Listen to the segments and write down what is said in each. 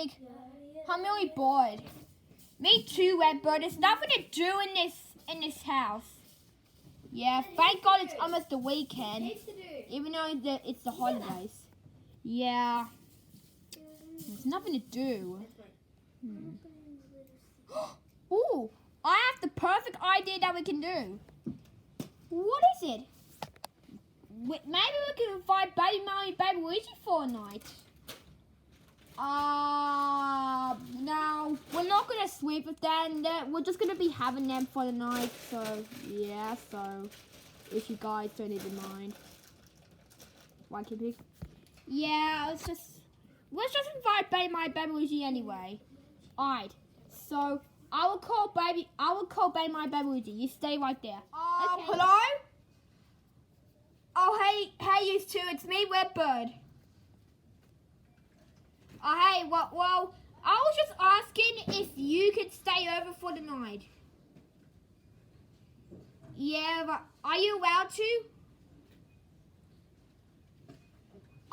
Pig. I'm really bored. Me too, Redbird. There's nothing to do in this house. Yeah, thank God it's almost the weekend. Even though it's the holidays. Yeah. There's nothing to do. Ooh, I have the perfect idea that we can do. What is it? Maybe we can invite Baby Mario and Baby Luigi for a night. No, we're not gonna sleep with them. We're just gonna be having them for the night. So yeah, so if you guys don't even mind, why can't we? Yeah, let's just invite Baby Mario and Baby Luigi anyway. Alright, so I will call Baby Mario and Baby Luigi. You stay right there. Okay. Hello? Oh, hey, you two. It's me, Redbird. Oh, hey, well, I was just asking if you could stay over for the night. Yeah, but are you allowed to?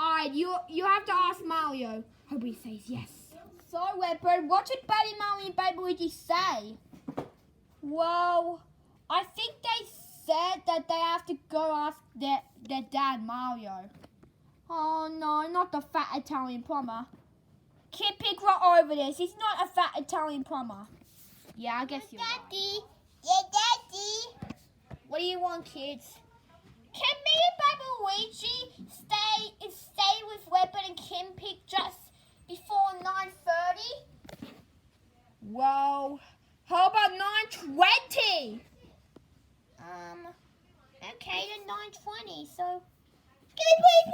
Alright, you have to ask Mario. Hope he says yes. So, Redbird, what should Baby Mario and Baby Luigi say? Well, I think they said that they have to go ask their dad, Mario. Oh, no, not the fat Italian plumber. Kid Pig right over this. He's not a fat Italian plumber. Yeah, I guess you're right. Daddy. Yeah, Daddy. What do you want, kids? Can me and Baby Luigi stay with Redbird and Kim Pig just before 9:30? Well, how about 9:20? Okay, then 9:20. So, wait.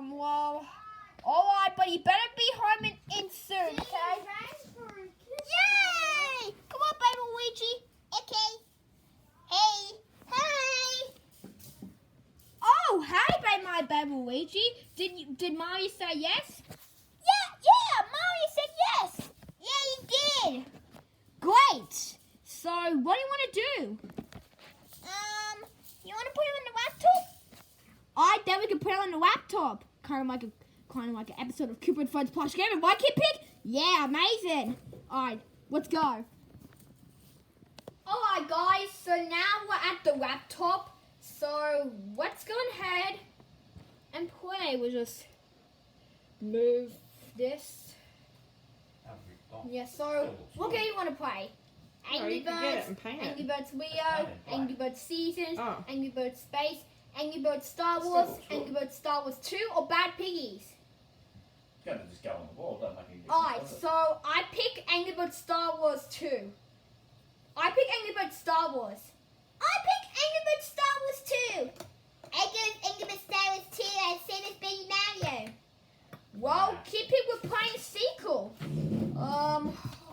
Well, alright, but you better be home in soon, okay? Yay! Come on, Baby Luigi. Okay. Hey. Hi. Oh, hey, my Baby Luigi. Did Mario say yes? Yeah, Mario said yes. Yeah, he did. Great. So, what do you want to do? You want to put it on the laptop? Alright, then we can put it on the laptop. Kind of like an episode of Cooper&friends Plush Game. Right, Kid Pig? Yeah, amazing. Alright, let's go. Alright, guys. So now we're at the laptop. So let's go ahead and play. We'll just move this. Yeah. So what game you want to play? Angry Birds, Angry Birds Rio, Angry Birds Seasons, Angry Birds Space, Angry Birds Star Wars, Angry Birds Star Wars 2, or Bad Piggies? It's going to just go on the wall, don't make any difference. Alright, so I pick Angry Birds Star Wars 2. I pick Angry Birds Star Wars. I pick Angry Birds Star Wars 2. Angry Birds Star Wars 2, same as Baby Mario. Well, Kid Pig, we're playing a sequel.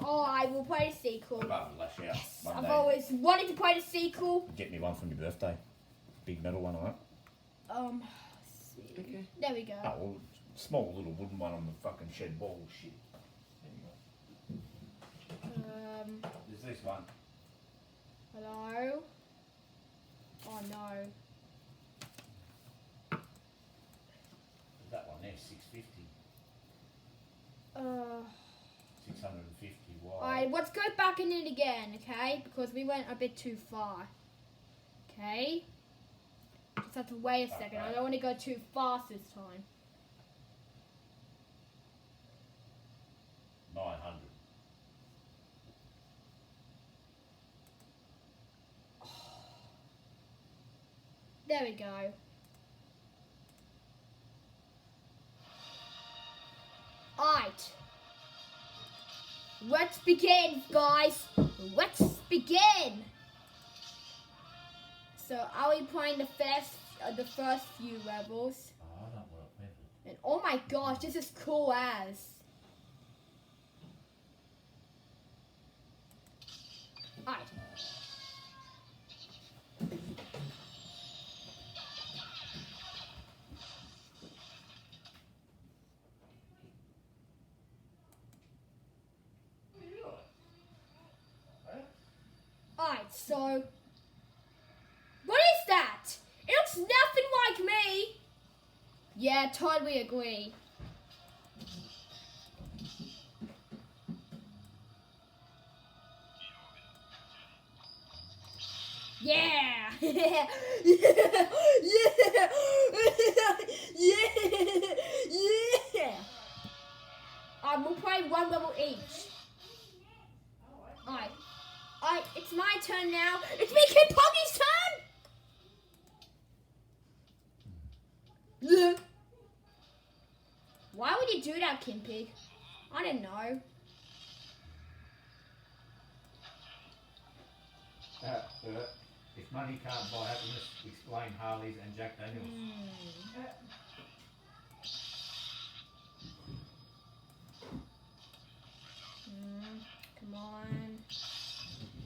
Alright, we'll play a sequel. Yes, I've always wanted to play the sequel. Get me one from your birthday. Big metal one, alright? Let's see. Okay. There we go. Oh, well, small little wooden one on the fucking shed wall. Shit. There's this one. Hello? Oh no. That one there, 650. 650 wide. Alright, let's go back in it again, okay? Because we went a bit too far. Okay? Just have to wait a second. I don't want to go too fast this time. 900. There we go. Alright. Let's begin, guys. Let's begin. So, are we playing the first few levels? Oh, I don't work with it. And oh my gosh, this is cool as. Alright. Alright, so what is that? It looks nothing like me. Yeah, totally agree. Yeah! Yeah! Yeah! Yeah! Yeah! We'll play one level each. Alright. Alright, it's my turn now. It's me, Kid Poggy's turn! Yeah. Why would you do that, Kim Pig? I don't know. If money can't buy happiness, explain Harley's and Jack Daniels. Come on.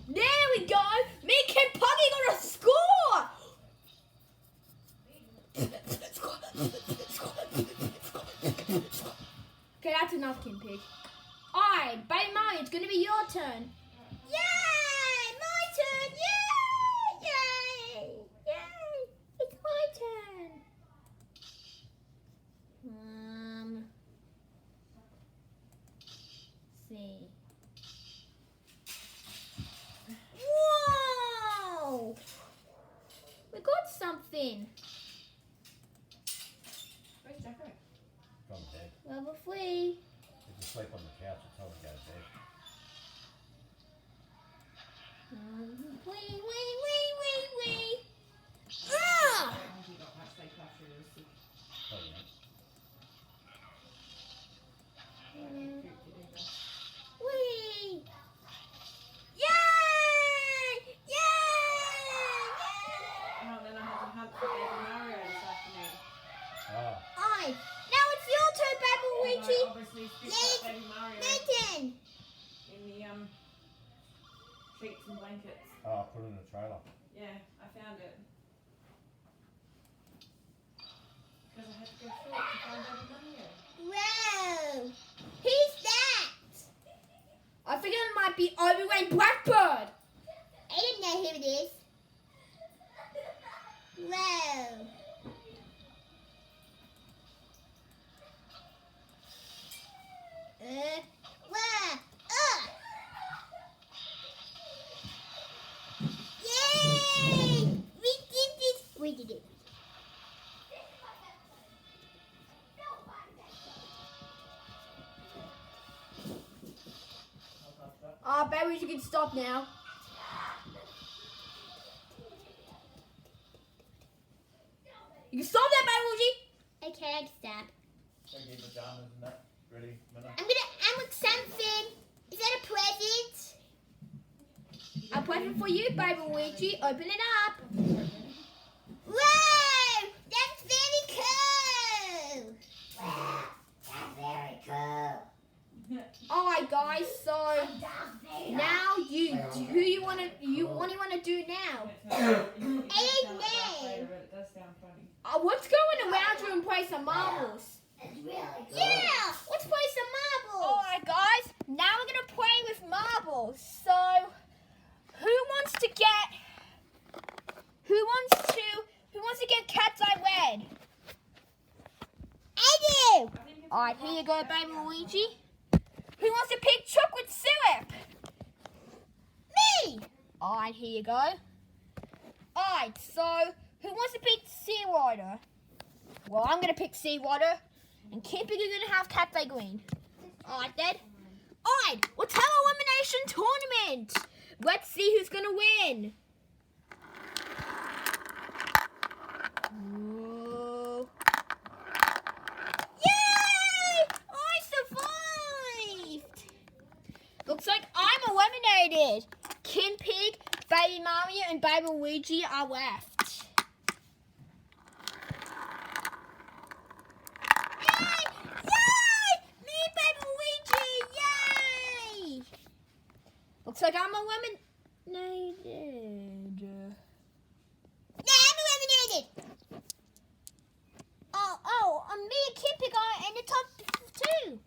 There we go! Me and Kid Poggy got a score! Okay, that's enough, Kim Pig. Alright, Baby Mario, it's gonna be your turn. Yay! My turn! Yay! Yay! Yay! It's my turn. See. Whoa! We got something. Where's Jacko? From bed. Level 3. If you sleep on the couch, it's time to go to bed. Wee. Ah! He got much sleep after he was sick. Probably not. Wee! Yay! Yay! Oh, then I had to hunt for Baby Mario this afternoon. Ah, Aye. Now it's your turn, Baby Luigi. Although obviously scooped up Baby Mario Nathan. in the sheets and blankets. oh, I put it in the trailer. Yeah, I found it. Because I had to go through it to find Baby Mario. Whoa! Who's that? I think it might be Overrain Blackbird. I don't know who it is. Whoa. Whoa. Yay! We did this. We did it. Baby, you can stop now. You can stop that, Baby. Okay, I can stop. Take your pajamas and that. Ready? I'm with something. Is that a present? A present for you, Baby Luigi. Open it up. Whoa! That's very cool. Wow, that's very cool. Alright, guys. So now what do you want to do now? I don't know. But it does sound funny. Let's go in the lounge room and play some marbles. It's really cool. Yeah, let's play some marbles. Alright, guys. Now we're gonna play with marbles. So, who wants to get Cat's Eye Red? I do. Alright, here you go, Baby Luigi. Who wants to pick chocolate syrup? Me. Alright, here you go. Alright, so who wants to pick seawater? Well, I'm gonna pick seawater. And Kid Pig is gonna have Cat's Eye Green. Alright then. Alright, let's have an elimination tournament. Let's see who's gonna win. Whoa. Yay! I survived! Looks like I'm eliminated. Kid Pig, Baby Mario, and Baby Luigi are left. Looks like I'm eliminated. Yeah, I'm eliminated. Me and Kid Pig are in the top 2.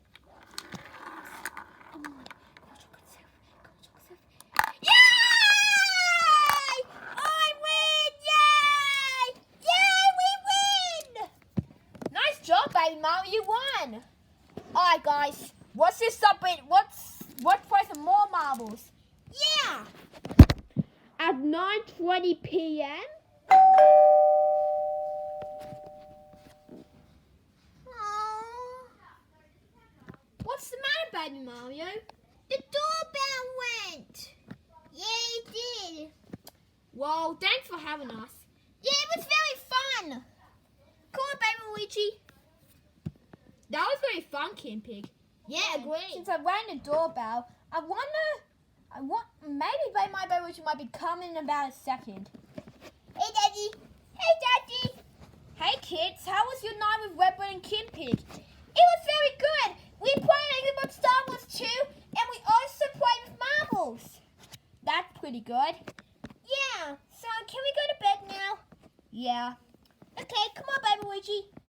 Yay! I win! Yay! Yay, we win! Nice job, Baby Mario, you won. Alright, guys, what's this up with? Let's play some more marbles. Yeah! at 9:20 p.m.? Oh. What's the matter, baby Mario? The doorbell went. Yeah, it did. Well, thanks for having us. Yeah, it was very fun. Come on, baby Luigi. That was very fun, Kim Pig. Yeah, agree. Since I rang the doorbell, maybe my baby Luigi might be coming in about a second. Hey, Daddy. Hey, Daddy. Hey, kids. How was your night with Redbird and Kim Pig? It was very good. We played Angry Birds Star Wars 2, and we also played with marbles. That's pretty good. Yeah. So, can we go to bed now? Yeah. Okay, come on, baby Luigi.